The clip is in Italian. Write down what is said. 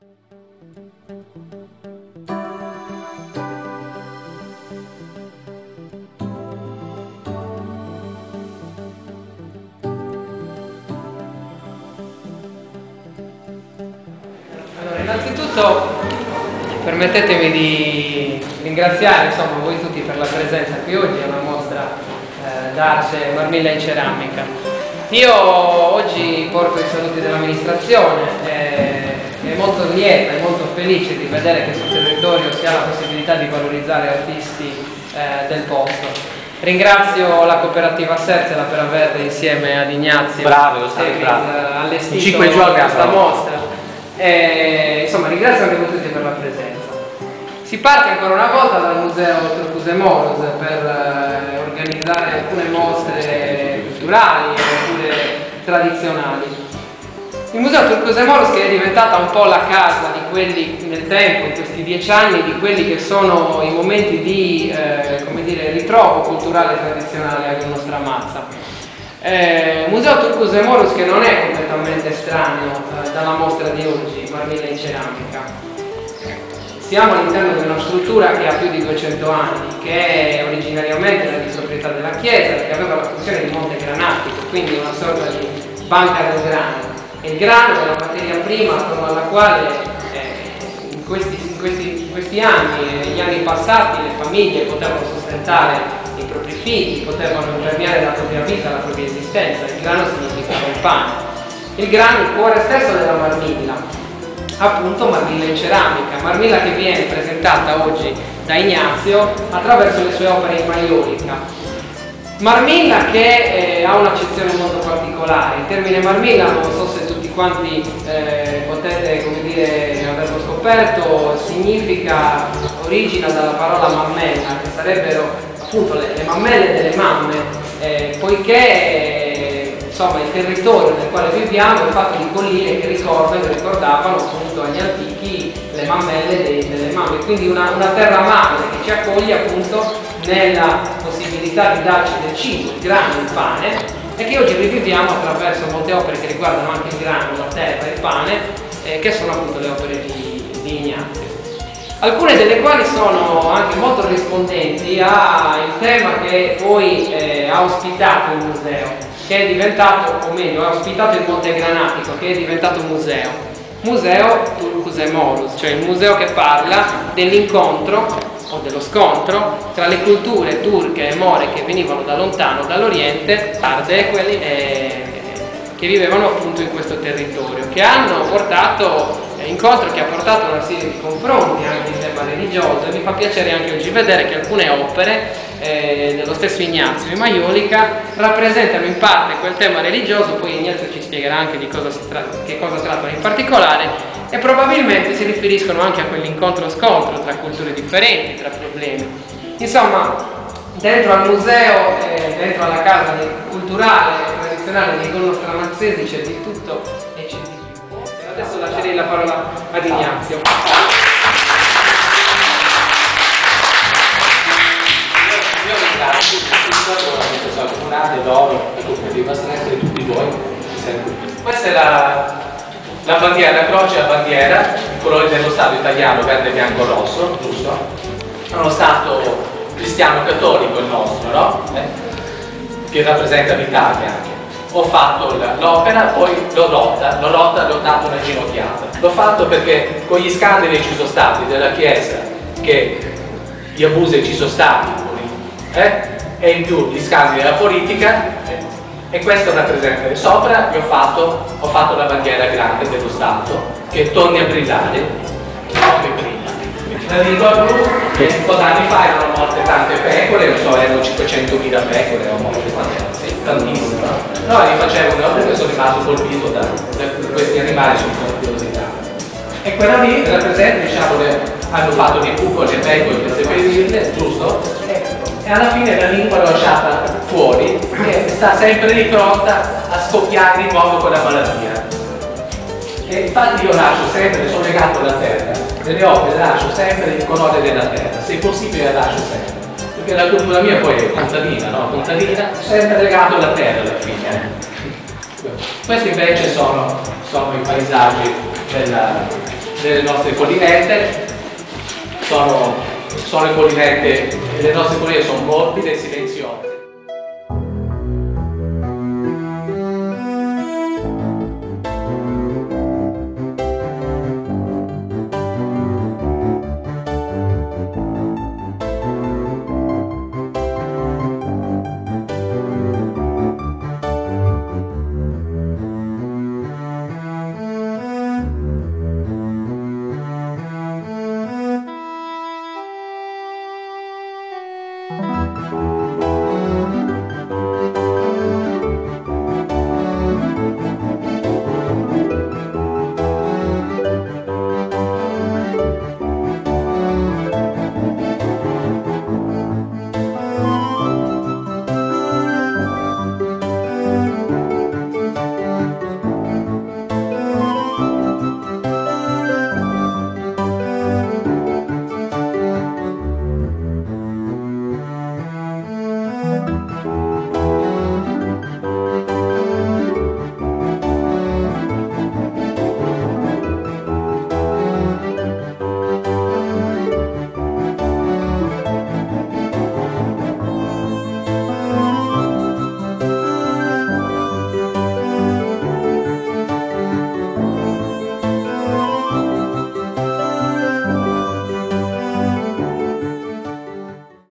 Allora, innanzitutto permettetemi di ringraziare voi tutti per la presenza qui oggi a una mostra d'arte Marmilla in ceramica. Io oggi porto i saluti dell'amministrazione e molto lieta e molto felice di vedere che sul territorio si ha la possibilità di valorizzare artisti del posto. Ringrazio la cooperativa Serzela per aver insieme ad Ignazio allestito questa mostra. Insomma, ringrazio anche voi tutti per la presenza. Si parte ancora una volta dal Museo Turcus e Moros per organizzare alcune mostre culturali oppure tradizionali. Il Museo Turcus e Moros, che è diventata un po' la casa di quelli nel tempo, in questi 10 anni, di quelli che sono i momenti di come dire, ritrovo culturale tradizionale alla nostra Mazza. Museo Turcus e Moros, che non è completamente estraneo dalla mostra di oggi, Marmilla in ceramica. Siamo all'interno di una struttura che ha più di 200 anni, che è originariamente era di proprietà della Chiesa, che aveva la funzione di monte granatico, quindi una sorta di banca del grano. E il grano è la materia prima attorno alla quale in questi anni, negli anni passati, le famiglie potevano sostentare i propri figli, potevano imperniare la propria vita, la propria esistenza. Il grano significava il pane. Il grano, il cuore stesso della Marmilla, appunto Marmilla in ceramica, Marmilla che viene presentata oggi da Ignazio attraverso le sue opere in maiolica. Marmilla che ha un'accezione molto particolare. Il termine Marmilla, non so se tutti quanti potete, come dire, averlo scoperto, significa, origina dalla parola mammella, che sarebbero appunto le mammelle delle mamme, poiché insomma il territorio nel quale viviamo è fatto di colline che ricordavano appunto agli antichi le mammelle delle mamme, quindi una terra madre che ci accoglie appunto nella possibilità di darci del cibo, il grano, il pane, e che oggi riviviamo attraverso molte opere che riguardano anche il grano, la terra e il pane, che sono appunto le opere di Ignazio. Alcune delle quali sono anche molto rispondenti al tema che poi ha ospitato il museo, che è diventato, o meglio, ha ospitato il Monte Granatico, che è diventato museo. Museo Turcus e Moros, cioè il museo che parla dell'incontro o dello scontro tra le culture turche e more che venivano da lontano, dall'Oriente, tarde, e quelli che vivevano appunto in questo territorio, che hanno portato incontro, che ha portato a una serie di confronti anche in tema religioso, e mi fa piacere anche oggi vedere che alcune opere dello stesso Ignazio in maiolica rappresentano in parte quel tema religioso. Poi Ignazio ci spiegherà anche di cosa che cosa trattano in particolare, e probabilmente si riferiscono anche a quell'incontro-scontro tra culture differenti, tra problemi. Insomma, dentro al museo, dentro alla casa culturale e tradizionale dei Collo Stramazzesi c'è di tutto e c'è di più. Adesso lascerei la parola ad Ignazio. Io ringrazio l'amministrazione comunale, d'oro, la cooperativa Serzela e tutti voi. Questa è la bandiera, la croce a bandiera, i colori dello Stato italiano, verde, bianco, rosso, giusto? È uno Stato cristiano cattolico il nostro, no? Che rappresenta l'Italia anche. Ho fatto l'opera, poi l'ho dato una ginocchiata. L'ho fatto perché con gli scandali che ci sono stati della Chiesa, che gli abusi ci sono stati, e in più gli scandali della politica, e questo rappresenta. Sopra ho fatto la bandiera grande dello Stato, che torni a brillare come brilla. La lingua blu, che un po' d'anni fa erano morte tante pecore, non so, erano 500.000 pecore, erano morte tantissime. No, li facevano perché sono rimasto colpito da questi animali su curiosità. E quella lì rappresenta, diciamo, hanno fatto dei cucoli e pecore per seppellirle, giusto? E alla fine la lingua l'ho lasciata fuori, che sta sempre lì pronta a scoppiare di nuovo con la malattia. E infatti io lascio sempre, sono legato alla terra, delle opere lascio sempre il colore della terra, se possibile la lascio sempre. Perché la cultura mia poi è contadina, no? Contadina, sempre legato alla terra alla fine. Questi invece sono i paesaggi delle nostre collinette. Sono le collinette, le nostre colline sono morbide e silenziose.